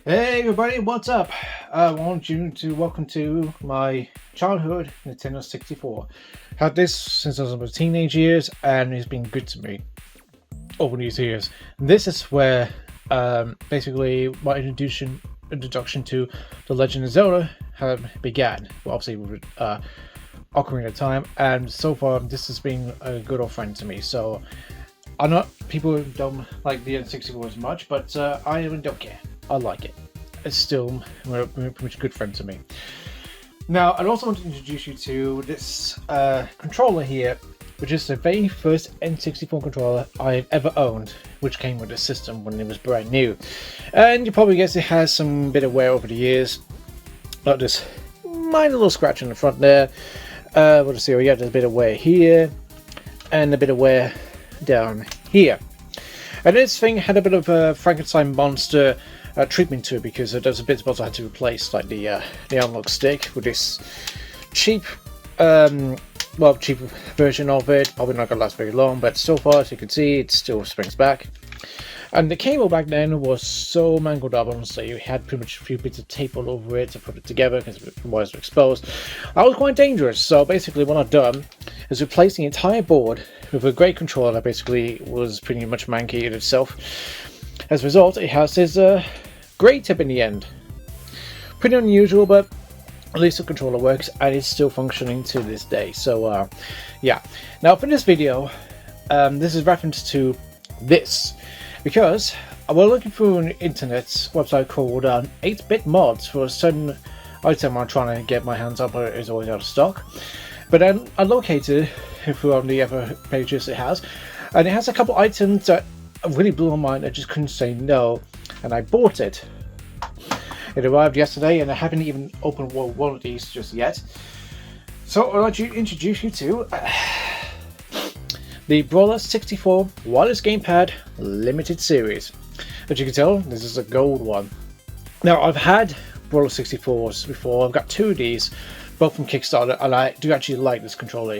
Hey everybody, what's up? I want you to welcome to my childhood Nintendo 64. Had this since I was in my teenage years and it's been good to me over these years. This is where basically my introduction to The Legend of Zelda began. Well, obviously with Ocarina of Time, and so far this has been a good old friend to me. So I'm not people who don't like the N64 as much, but I don't care. I like it. It's still pretty much a good friend to me. Now, I'd also want to introduce you to this controller here, which is the very first N64 controller I've ever owned, which came with the system when it was brand new. And you probably guess it has some bit of wear over the years. Like this minor little scratch in the front there. We'll see, we got a bit of wear here, and a bit of wear down here. And this thing had a bit of a Frankenstein monster treatment to it, because there's a bit I had to replace, like the analog stick with this cheap cheap version of it. Probably not gonna last very long, but so far, as you can see, it still springs back. And the cable back then was so mangled up, honestly. You had pretty much a few bits of tape all over it to put it together because the wires were exposed. That was quite dangerous. So basically what I've done is replace the entire board with a great controller that basically was pretty much manky in itself. As a result, it has this great tip in the end. Pretty unusual, but at least the controller works and it's still functioning to this day. So yeah. Now for this video, this is reference to this, because we're looking through an internet website called 8-bit mods for a certain item I'm trying to get my hands on, but it's always out of stock. But then I located through on the other pages it has, and it has a couple items that really blew my mind. I just couldn't say no, and I bought it. It arrived yesterday, and I haven't even opened one of these just yet. So I'd like to introduce you to the Brawler 64 Wireless Gamepad Limited Series. As you can tell, this is a gold one. Now, I've had Brawler 64s before. I've got two of these, both from Kickstarter, and I do actually like this controller.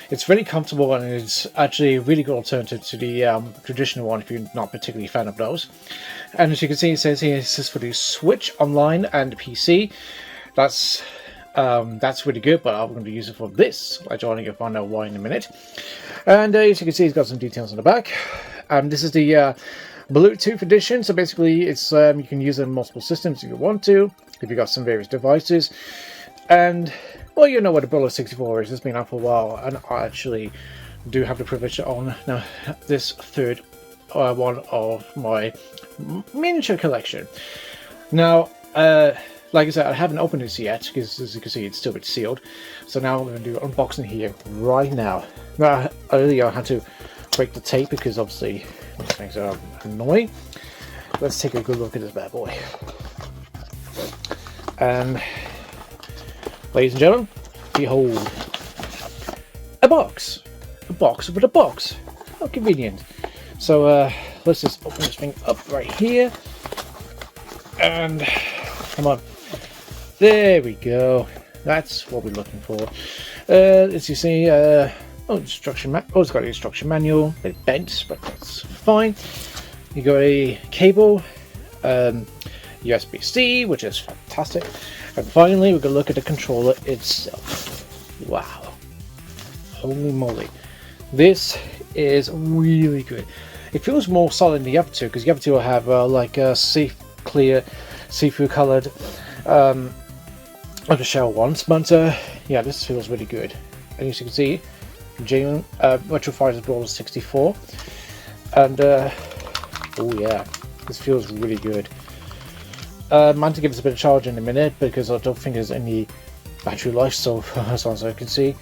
It's really comfortable, and it's actually a really good alternative to the traditional one if you're not particularly a fan of those. And as you can see, it says here this is for the Switch Online and PC. That's really good, but I'm going to use it for this. Later on, you'll find out why in a minute. And as you can see, it's got some details on the back. This is the Bluetooth edition, so basically it's you can use it on multiple systems if you want to, if you've got some various devices. And, well, you know what a Brawler 64 is. It's been out for a while, and I actually do have the privilege to own now this third one of my miniature collection. Now, like I said, I haven't opened this yet, because as you can see, it's still a bit sealed. So now we're going to do an unboxing here right now. Now, earlier I had to break the tape, because obviously these things are annoying. Let's take a good look at this bad boy. And ladies and gentlemen, behold, a box. A box with a box. How convenient. So let's just open this thing up right here. And come on. There we go. That's what we're looking for. As you see, instruction it's got an instruction manual. A bit bent, but that's fine. You got a cable, USB-C, which is fantastic. And finally, we're going to look at the controller itself. Wow. Holy moly. This is really good. It feels more solid than the other two, because the other two will have like a clear, see-through coloured the shell ones. But yeah, this feels really good. And as you can see, genuine Retro Fighters Brawler 64. And oh yeah, this feels really good. I might give this a bit of charge in a minute, because I don't think there's any battery life, so as far as I can see,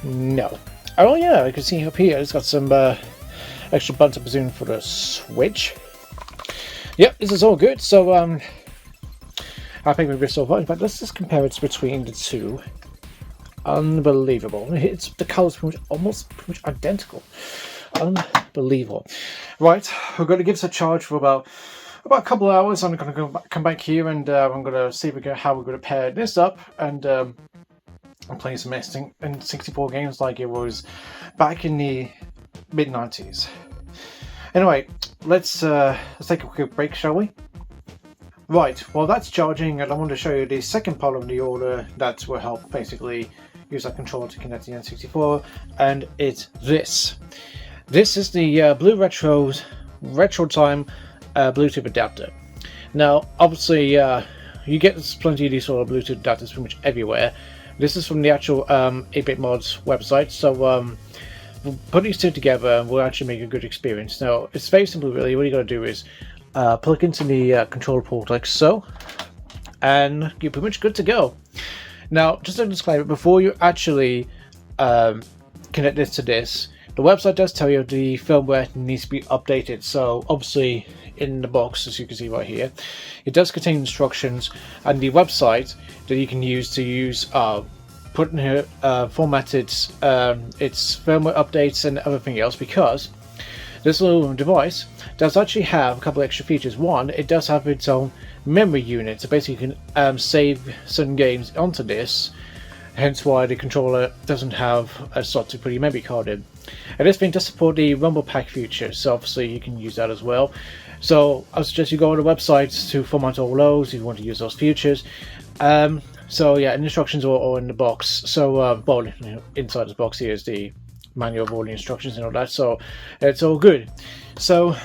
no. Oh yeah, I can see up here it's got some extra buttons, I presume, for the Switch. Yep, this is all good. So I think we're so far, but let's just compare it between the two. Unbelievable. It's the colours pretty much identical. Unbelievable. Right, we're going to give this a charge for about a couple of hours. I'm going to come back here, and I'm going to see how we're going to pair this up, and I'm playing some N64 games like it was back in the mid-90s. Anyway, let's take a quick break, shall we? Right, well that's charging, and I want to show you the second part of the order that will help basically use that controller to connect the N64, and it's this. This is the BlueRetro's Retro Time Bluetooth adapter. Now, obviously, you get plenty of these sort of Bluetooth adapters pretty much everywhere. This is from the actual 8-Bit Mods website, so we'll put these two together and we'll actually make a good experience. Now, it's very simple really. What you got to do is plug into the controller port like so, and you're pretty much good to go. Now, just a disclaimer, before you actually connect this to this, the website does tell you the firmware needs to be updated. So obviously in the box, as you can see right here, it does contain instructions and the website that you can use put in here formatted its firmware updates and everything else, because this little device does actually have a couple of extra features. One, it does have its own memory unit, so basically you can save certain games onto this, hence why the controller doesn't have a slot to put your memory card in. And this thing does support the Rumble Pack feature, so obviously you can use that as well. So I suggest you go on the website to format all those if you want to use those features. So yeah, and instructions are all in the box. So well, inside the box here is the manual of all the instructions and all that, so it's all good. So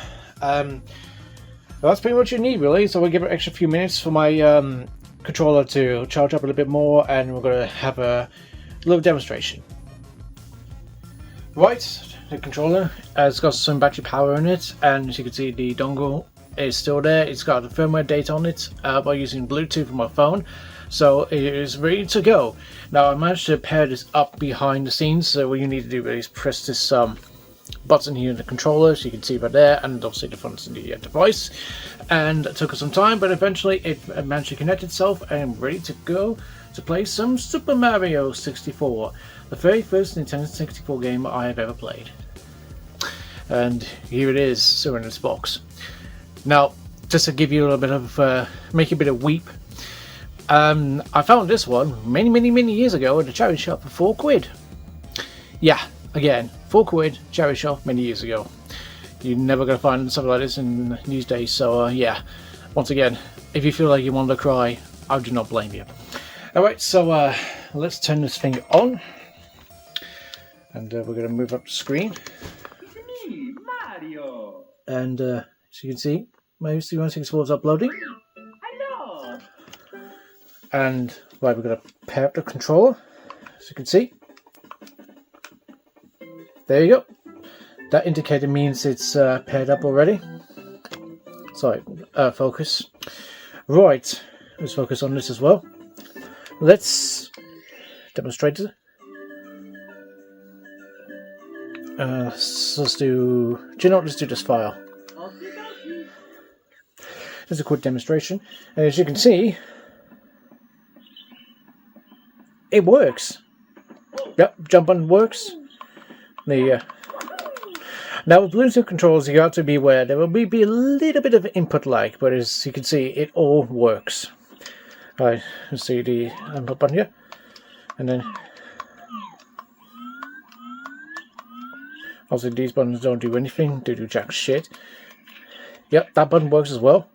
that's pretty much what you need really. So we'll give it an extra few minutes for my controller to charge up a little bit more, and we're going to have a little demonstration. Right, the controller has got some battery power in it, and as you can see the dongle is still there. It's got the firmware date on it by using Bluetooth from my phone, so it is ready to go. Now I managed to pair this up behind the scenes, so what you need to do is press this button here in the controller, so you can see right there, and obviously the front of the device. And it took us some time, but eventually it managed to connect itself and ready to go to play some Super Mario 64, the very first Nintendo 64 game I have ever played. And here it is, so in its box. Now, just to give you a little bit of, make you a bit of weep, I found this one many years ago at a charity shop for £4. Yeah, again, £4 charity shop many years ago. You're never going to find something like this in these days. So yeah, once again, if you feel like you want to cry, I do not blame you. Alright, so let's turn this thing on, and we're going to move up the screen. It's me, Mario. And as you can see, my C164 is uploading. Hello. And right, we're going to pair up the controller, as you can see. There you go. That indicator means it's paired up already. Sorry, focus. Right, let's focus on this as well. Let's demonstrate it. So let's do you know what? Let's do this file. Just a quick demonstration. And as you can see, it works. Yep, jump button works. Now with Bluetooth controllers, you have to be aware there will be a little bit of input lag, but as you can see, it all works. Right, let's see the input button here, and then obviously these buttons don't do anything, they do jack shit. Yep, that button works as well.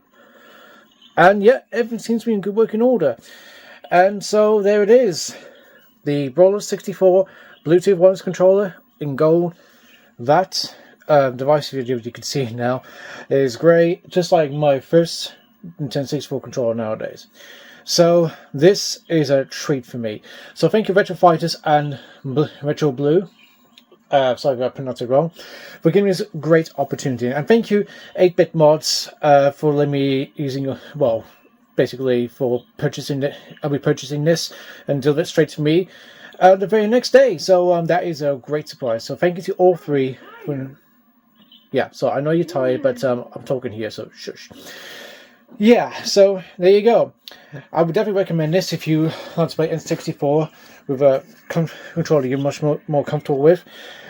And yeah, everything seems to be in good working order. And so there it is, the Brawler 64 Bluetooth wireless controller in gold. That device video you can see now is great, just like my first Nintendo 64 controller nowadays. So this is a treat for me. So thank you Retro Fighters and Retro Blue, sorry if I pronounced it wrong, for giving me this great opportunity. And thank you 8-Bit Mods for letting me using, well, basically for purchasing it. I'll be purchasing this and deliver it straight to me the very next day. So that is a great surprise. So thank you to all three. Yeah, so I know you're tired, but I'm talking here, so shush. Yeah, so there you go. I would definitely recommend this if you want to play N64 with a controller you're much more comfortable with.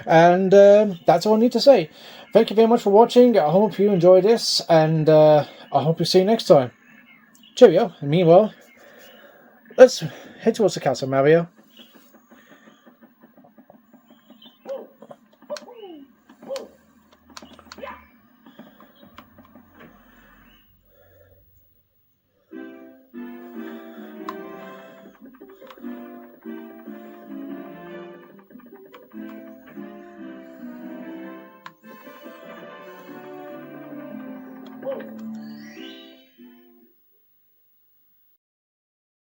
And that's all I need to say. Thank you very much for watching. I hope you enjoyed this, and I hope you see you next time. Cheerio. And meanwhile, let's head towards the castle, Mario.